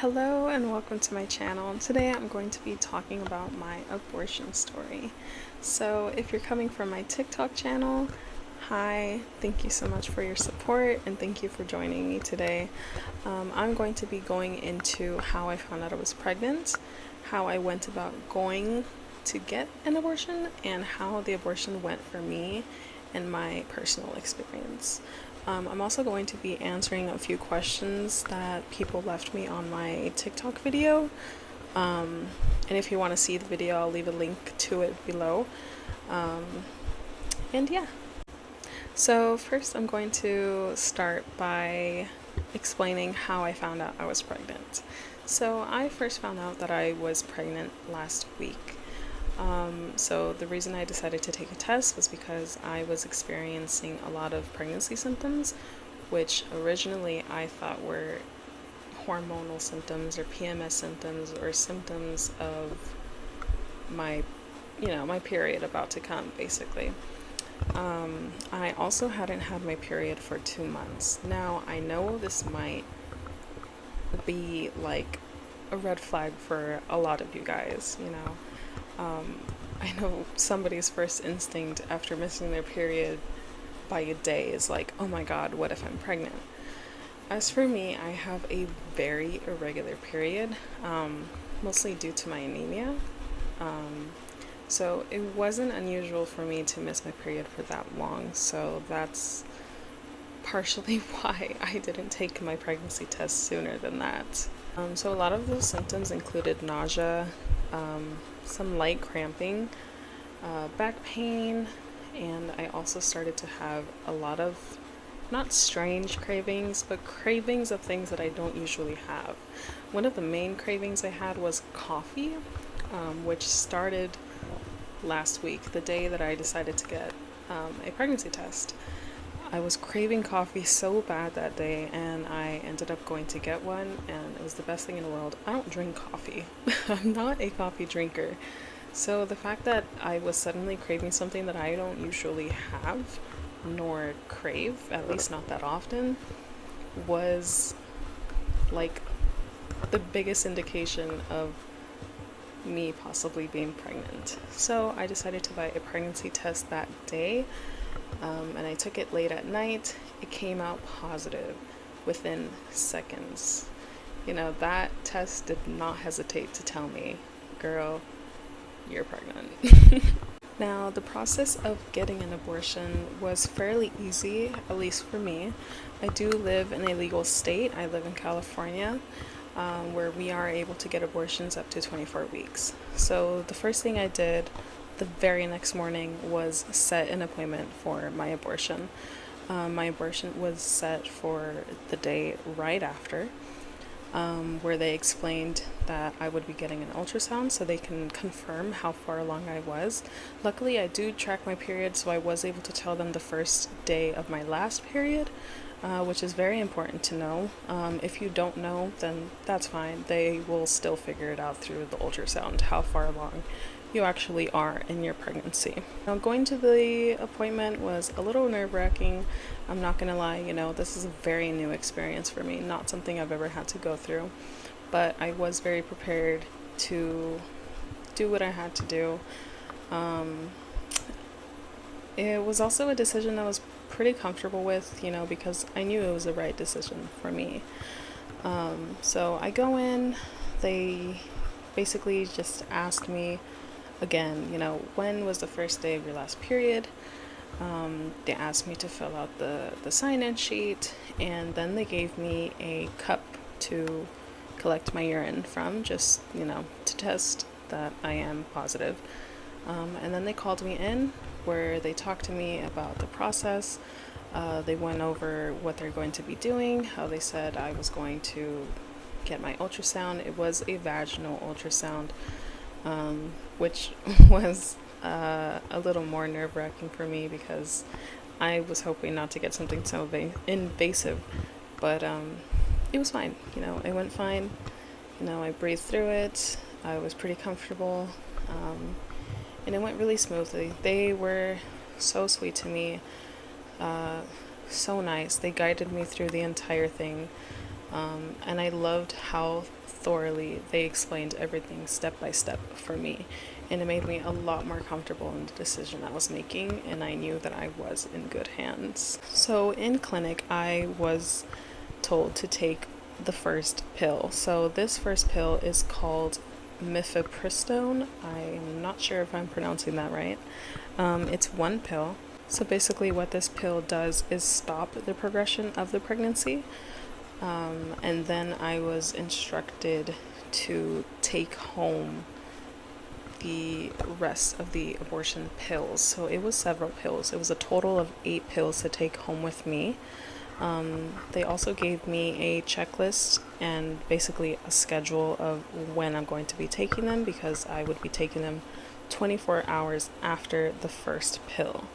Hello and welcome to my channel. Today I'm going to be talking about my abortion story. So if you're coming from my TikTok channel, hi, thank you so much for your support and thank you for joining me today. I'm going to be going into how I found out I was pregnant, how I went about going to get an abortion, and how the abortion went for me and my personal experience. I'm also going to be answering a few questions that people left me on my TikTok video. And if you want to see the video, I'll leave a link to it below. And yeah. So first I'm going to start by explaining how I found out I was pregnant. So I first found out that I was pregnant last week. So the reason I decided to take a test was because I was experiencing a lot of pregnancy symptoms, which originally I thought were hormonal symptoms or PMS symptoms or symptoms of my, my period about to come, basically. I also hadn't had my period for 2 months. Now, I know this might be like a red flag for a lot of you guys, I know somebody's first instinct after missing their period by a day is like, oh my god, what if I'm pregnant? As for me, I have a very irregular period, mostly due to my anemia. So it wasn't unusual for me to miss my period for that long, so that's partially why I didn't take my pregnancy test sooner than that. So a lot of those symptoms included nausea, some light cramping, back pain, and I also started to have a lot of not strange cravings, but cravings of things that I don't usually have. One of the main cravings I had was coffee, which started last week, the day that I decided to get a pregnancy test. I was craving coffee so bad that day, and I ended up going to get one, and it was the best thing in the world. I don't drink coffee. I'm not a coffee drinker. So the fact that I was suddenly craving something that I don't usually have nor crave, at least not that often, was like the biggest indication of me possibly being pregnant. So I decided to buy a pregnancy test that day, and I took it late at night. It came out positive within seconds. That test did not hesitate to tell me, girl, you're pregnant. Now, the process of getting an abortion was fairly easy, at least for me. I do live in a legal state. I live in California, where we are able to get abortions up to 24 weeks. So the first thing I did the very next morning was set an appointment for my abortion. My abortion was set for the day right after, where they explained that I would be getting an ultrasound so they can confirm how far along I was. Luckily, I do track my period, so I was able to tell them the first day of my last period, which is very important to know. If you don't know, then that's fine. They will still figure it out through the ultrasound how far along you actually are in your pregnancy. Now, going to the appointment was a little nerve-wracking. I'm not gonna lie, this is a very new experience for me, not something I've ever had to go through, but I was very prepared to do what I had to do. It was also a decision I was pretty comfortable with, because I knew it was the right decision for me. So I go in, they basically just asked me again, when was the first day of your last period? They asked me to fill out the sign-in sheet, and then they gave me a cup to collect my urine from, just, to test that I am positive. And then they called me in, where they talked to me about the process. They went over what they're going to be doing, how they said I was going to get my ultrasound. It was a vaginal ultrasound, which was a little more nerve-wracking for me because I was hoping not to get something so invasive, but it was fine. It went fine. I breathed through it. I was pretty comfortable, and it went really smoothly. They were so sweet to me, so nice. They guided me through the entire thing, and I loved how thoroughly. They explained everything step by step for me, and it made me a lot more comfortable in the decision I was making, and I knew that I was in good hands. So in clinic, I was told to take the first pill. So this first pill is called mifepristone. I'm not sure if I'm pronouncing that right. It's one pill. So basically what this pill does is stop the progression of the pregnancy. And then I was instructed to take home the rest of the abortion pills. So it was several pills. It was a total of 8 pills to take home with me. They also gave me a checklist and basically a schedule of when I'm going to be taking them, because I would be taking them 24 hours after the first pill.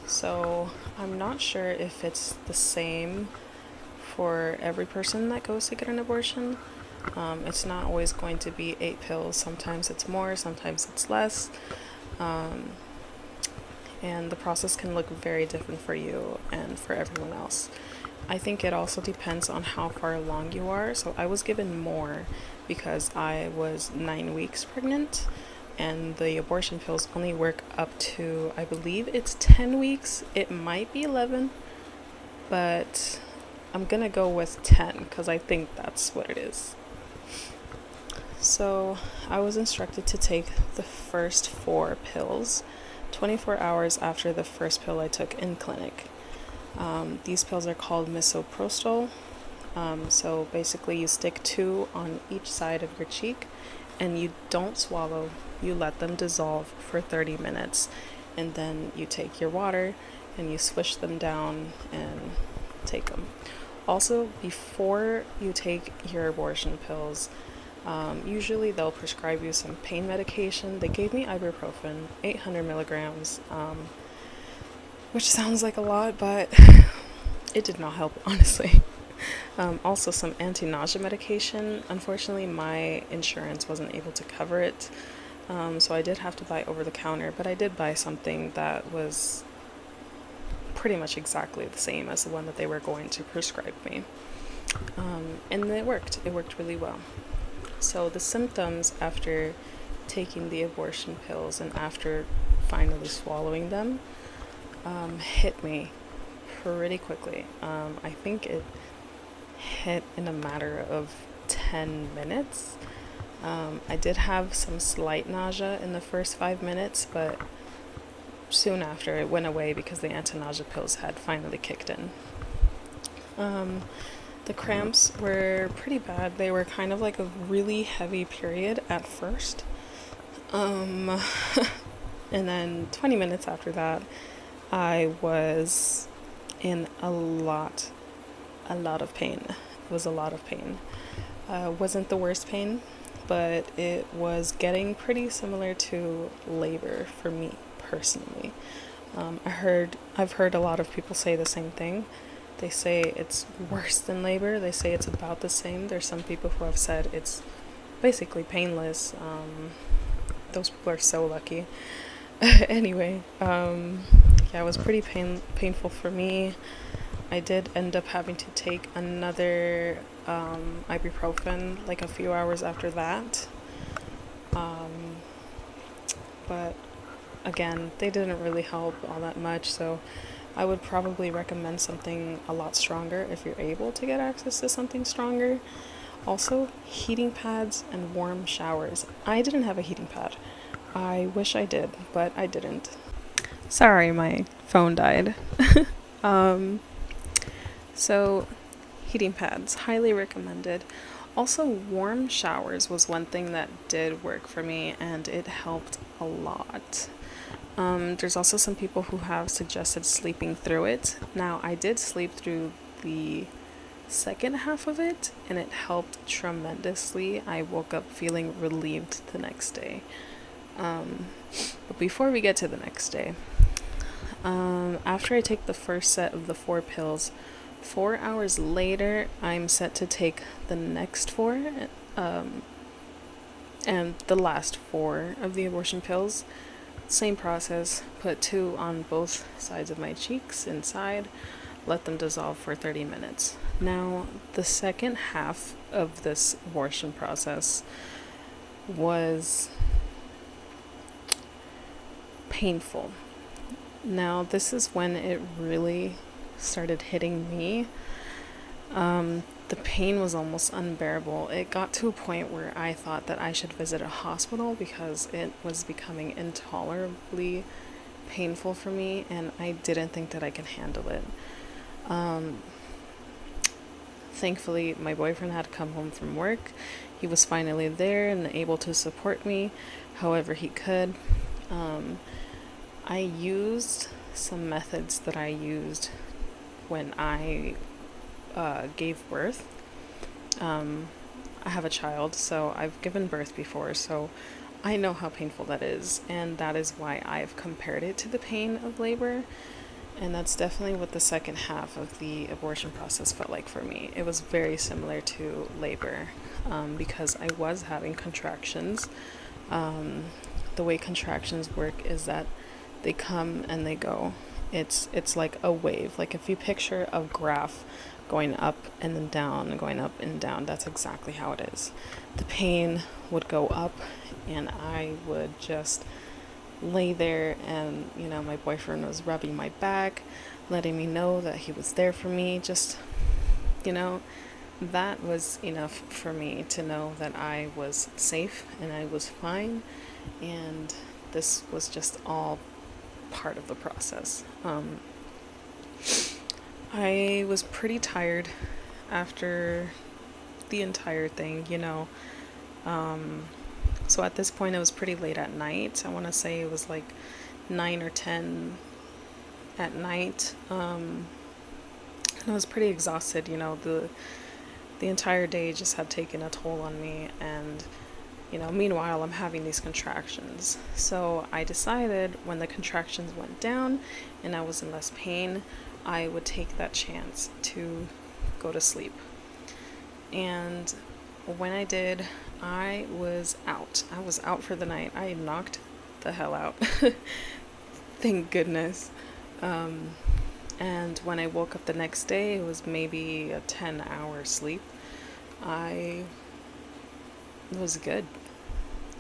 So I'm not sure if it's the same for every person that goes to get an abortion. It's not always going to be 8 pills. Sometimes it's more, sometimes it's less. And the process can look very different for you and for everyone else. I think it also depends on how far along you are. So I was given more because I was 9 weeks pregnant, and the abortion pills only work up to, I believe it's 10 weeks. It might be 11, but I'm gonna go with 10 because I think that's what it is. So I was instructed to take the first 4 pills 24 hours after the first pill I took in clinic. These pills are called misoprostol. So basically you stick 2 on each side of your cheek, and you don't swallow. You let them dissolve for 30 minutes, and then you take your water and you swish them down and take them. Also, before you take your abortion pills, usually they'll prescribe you some pain medication. They gave me ibuprofen, 800 milligrams, which sounds like a lot, but it did not help, honestly. Also some anti-nausea medication. Unfortunately, my insurance wasn't able to cover it, so I did have to buy over the counter, but I did buy something that was pretty much exactly the same as the one that they were going to prescribe me. And it worked really well. So the symptoms after taking the abortion pills and after finally swallowing them hit me pretty quickly. I think it hit in a matter of 10 minutes. I did have some slight nausea in the first 5 minutes, but soon after it went away because the anti-nausea pills had finally kicked in. The cramps were pretty bad. They were kind of like a really heavy period at first. And then 20 minutes after that, I was in a lot of pain. It was a lot of pain. Wasn't the worst pain, but it was getting pretty similar to labor for me personally. I've heard a lot of people say the same thing. They say it's worse than labor. They say it's about the same. There's some people who have said it's basically painless. Those people are so lucky. Anyway, yeah, it was pretty painful for me. I did end up having to take another ibuprofen like a few hours after that. But again, they didn't really help all that much, so I would probably recommend something a lot stronger if you're able to get access to something stronger. Also, heating pads and warm showers. I didn't have a heating pad. I wish I did, but I didn't. Sorry, my phone died. So, heating pads, highly recommended. Also, warm showers was one thing that did work for me, and it helped a lot. There's also some people who have suggested sleeping through it. Now, I did sleep through the second half of it, and it helped tremendously. I woke up feeling relieved the next day. But before we get to the next day, after I take the first set of the 4 pills, 4 hours later, I'm set to take the next 4, and the last 4 of the abortion pills. Same process, put 2 on both sides of my cheeks inside, let them dissolve for 30 minutes. Now, the second half of this abortion process was painful. Now, this is when it really started hitting me. The pain was almost unbearable. It got to a point where I thought that I should visit a hospital because it was becoming intolerably painful for me, and I didn't think that I could handle it. Thankfully, my boyfriend had come home from work. He was finally there and able to support me however he could. I used some methods that I used when I gave birth. I have a child, so I've given birth before, so I know how painful that is, and that is why I've compared it to the pain of labor. And that's definitely what the second half of the abortion process felt like for me. It was very similar to labor, because I was having contractions. The way contractions work is that they come and they go. It's like a wave. Like if you picture a graph going up and then down and going up and down, that's exactly how it is. The pain would go up and I would just lay there, and my boyfriend was rubbing my back, letting me know that he was there for me. Just that was enough for me to know that I was safe and I was fine, and this was just all part of the process. I was pretty tired after the entire thing. So at this point, it was pretty late at night. I want to say it was like 9 or 10 at night. And I was pretty exhausted. The entire day just had taken a toll on me. And, meanwhile, I'm having these contractions. So I decided when the contractions went down and I was in less pain, I would take that chance to go to sleep. And when I did, I was out. I was out for the night. I knocked the hell out. Thank goodness. And when I woke up the next day, it was maybe a 10-hour sleep. I was good.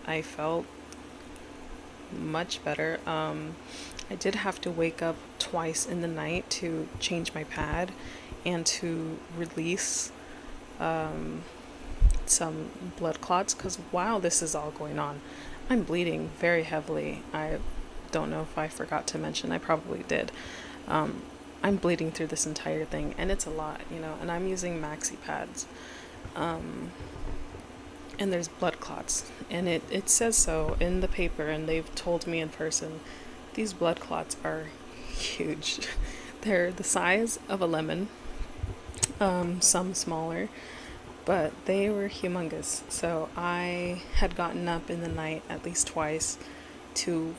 I felt much better. I did have to wake up twice in the night to change my pad and to release some blood clots, because while this is all going on, I'm bleeding very heavily. I don't know if I forgot to mention, I probably did. I'm bleeding through this entire thing, and it's a lot, and I'm using maxi pads. And there's blood clots, and it says so in the paper, and they've told me in person, these blood clots are huge. They're the size of a lemon, some smaller, but they were humongous. So I had gotten up in the night at least twice to,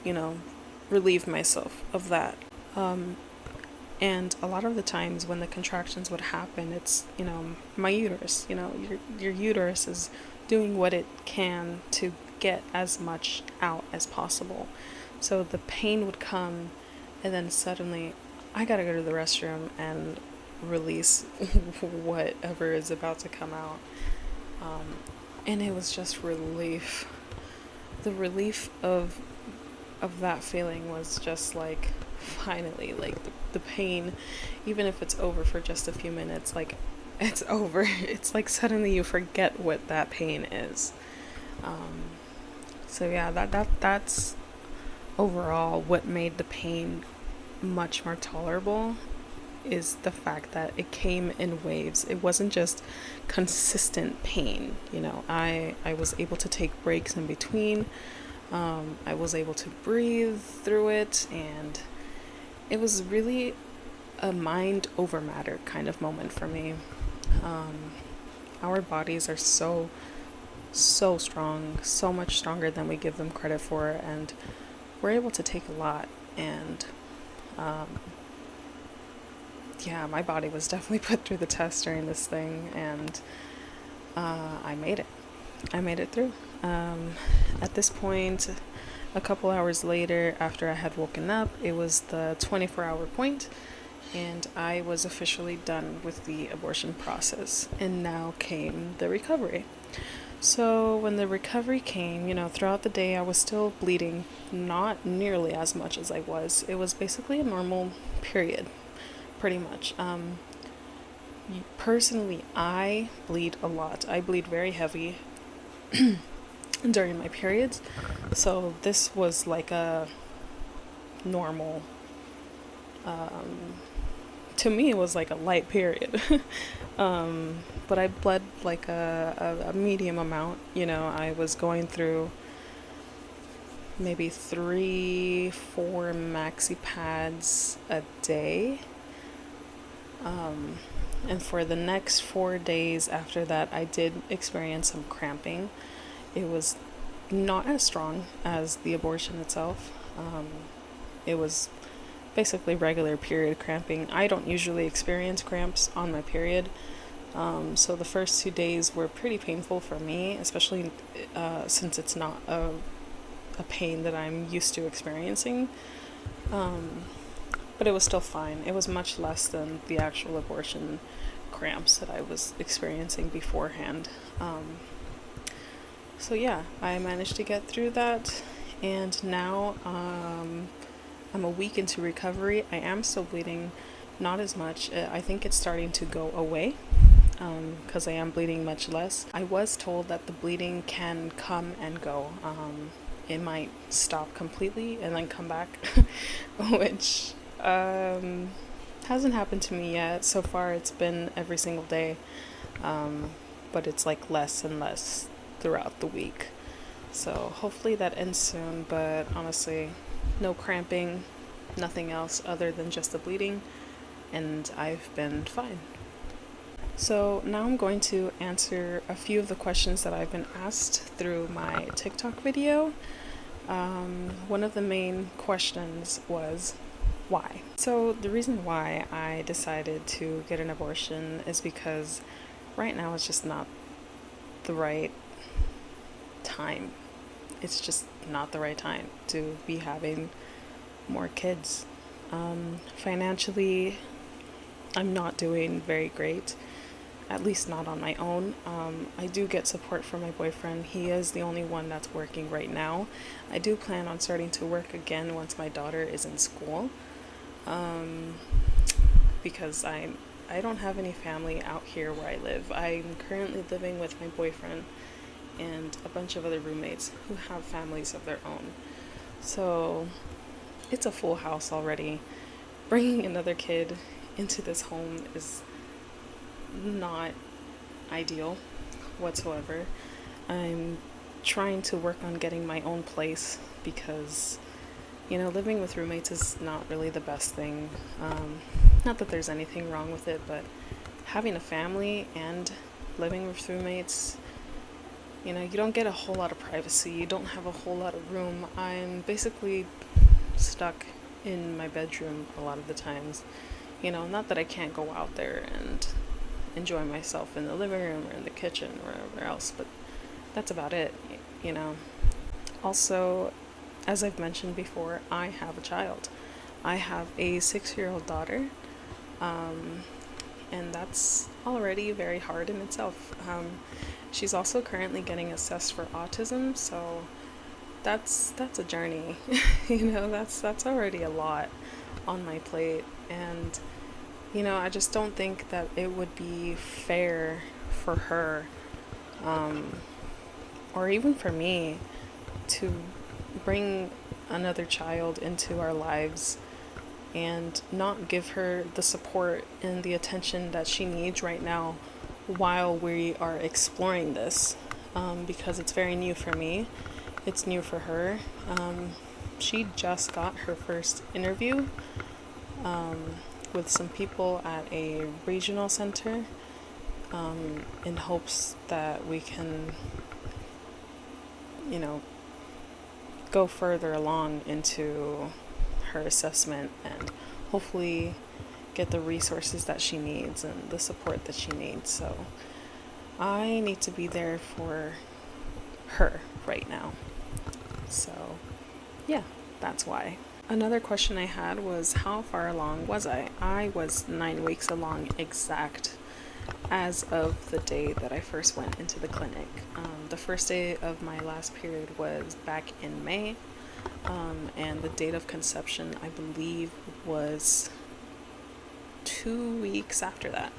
relieve myself of that. And a lot of the times when the contractions would happen, it's, my uterus, your uterus is doing what it can to get as much out as possible. So the pain would come, and then suddenly I gotta go to the restroom and release whatever is about to come out. And it was just relief. The relief of that feeling was just like, finally, like the pain, even if it's over for just a few minutes, like it's over. It's like suddenly you forget what that pain is. So yeah, that's overall what made the pain much more tolerable, is the fact that it came in waves. It wasn't just consistent pain. I was able to take breaks in between. I was able to breathe through it, and it was really a mind over matter kind of moment for me. Our bodies are so strong, so much stronger than we give them credit for, and we're able to take a lot. And yeah, my body was definitely put through the test during this thing, and I made it. I made it through. At this point, a couple hours later, after I had woken up, it was the 24-hour point. and I was officially done with the abortion process. And now came the recovery. So when the recovery came, throughout the day I was still bleeding, not nearly as much as I was. It was basically a normal period, pretty much. Personally, I bleed a lot. I bleed very heavy during my periods. So this was like a normal, to me it was like a light period. But I bled like a medium amount. I was going through maybe 3-4 maxi pads a day. And for the next 4 days after that, I did experience some cramping. It was not as strong as the abortion itself. It was basically regular period cramping. I don't usually experience cramps on my period. So the first 2 days were pretty painful for me, especially since it's not a pain that I'm used to experiencing. But it was still fine. It was much less than the actual abortion cramps that I was experiencing beforehand. So yeah, I managed to get through that, and now I'm a week into recovery. I am still bleeding, not as much. I think it's starting to go away because I am bleeding much less. I was told that the bleeding can come and go. It might stop completely and then come back, which hasn't happened to me yet. So far it's been every single day, but it's like less and less throughout the week. So hopefully that ends soon, but honestly, no cramping, nothing else other than just the bleeding, and I've been fine. So now I'm going to answer a few of the questions that I've been asked through my TikTok video. One of the main questions was, why? So the reason why I decided to get an abortion is because right now it's just not the right time. It's just not the right time to be having more kids. Financially, I'm not doing very great, at least not on my own. I do get support from my boyfriend. He is the only one that's working right now. I do plan on starting to work again once my daughter is in school, because I don't have any family out here where I live. I'm currently living with my boyfriend and a bunch of other roommates who have families of their own. So it's a full house already. Bringing another kid into this home is not ideal whatsoever. I'm trying to work on getting my own place because, living with roommates is not really the best thing. Not that there's anything wrong with it, but having a family and living with roommates, you don't get a whole lot of privacy. You don't have a whole lot of room. I'm basically stuck in my bedroom a lot of the times. Not that I can't go out there and enjoy myself in the living room or in the kitchen or wherever else, but that's about it. Also, as I've mentioned before, I have a child. I have a 6-year-old daughter, and that's already very hard in itself. She's also currently getting assessed for autism, so that's a journey. That's already a lot on my plate, and I just don't think that it would be fair for her, or even for me, to bring another child into our lives and not give her the support and the attention that she needs right now while we are exploring this, because it's very new for me. It's new for her. She just got her first interview with some people at a regional center, in hopes that we can, go further along into her assessment and hopefully get the resources that she needs and the support that she needs. So I need to be there for her right now. So yeah, that's why. Another question I had was how far along was I? I was 9 weeks along exact as of the day that I first went into the clinic. The first day of my last period was back in May, and the date of conception, I believe, was 2 weeks after that.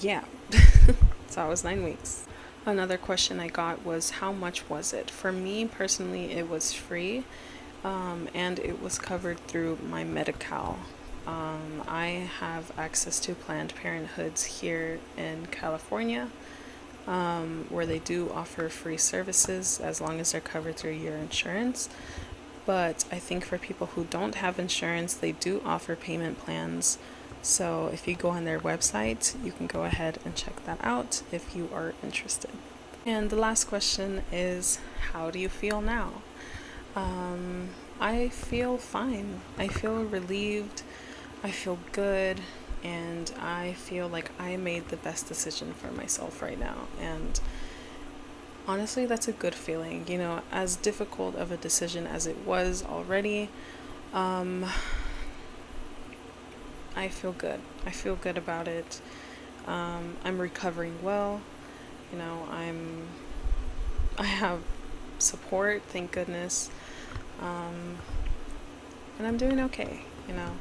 Yeah, so I was 9 weeks. Another question I got was how much was it? For me personally, it was free, and it was covered through my Medi-Cal. I have access to Planned Parenthoods here in California, where they do offer free services as long as they're covered through your insurance. But I think for people who don't have insurance, they do offer payment plans. So if you go on their website, you can go ahead and check that out if you are interested. And the last question is, how do you feel now? I feel fine. I feel relieved. I feel good. And I feel like I made the best decision for myself right now. And honestly, that's a good feeling. You know, as difficult of a decision as it was already, I feel good. I feel good about it. I'm recovering well. You know, I have support, thank goodness. And I'm doing okay, you know.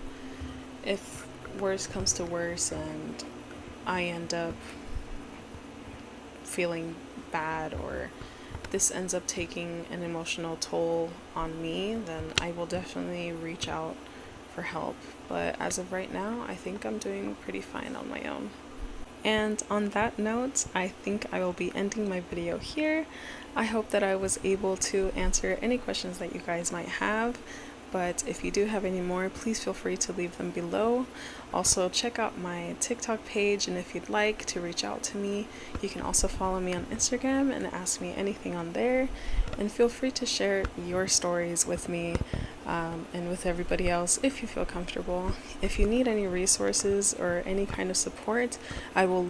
If worse comes to worse and I end up feeling bad, or this ends up taking an emotional toll on me, then I will definitely reach out for help. But as of right now, I think I'm doing pretty fine on my own. And on that note, I think I will be ending my video here. I hope that I was able to answer any questions that you guys might have. But if you do have any more, please feel free to leave them below. Also, check out my TikTok page, and if you'd like to reach out to me, you can also follow me on Instagram and ask me anything on there. And feel free to share your stories with me and with everybody else if you feel comfortable. If you need any resources or any kind of support, I will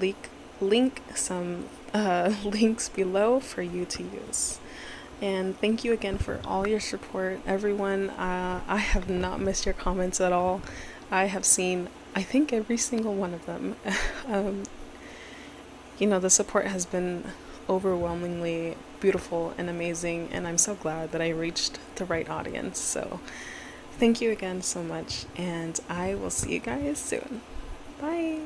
link some links below for you to use. And thank you again for all your support, everyone. I have not missed your comments at all. I have seen, I think, every single one of them. You know, the support has been overwhelmingly beautiful and amazing, and I'm so glad that I reached the right audience. So thank you again so much, and I will see you guys soon. Bye.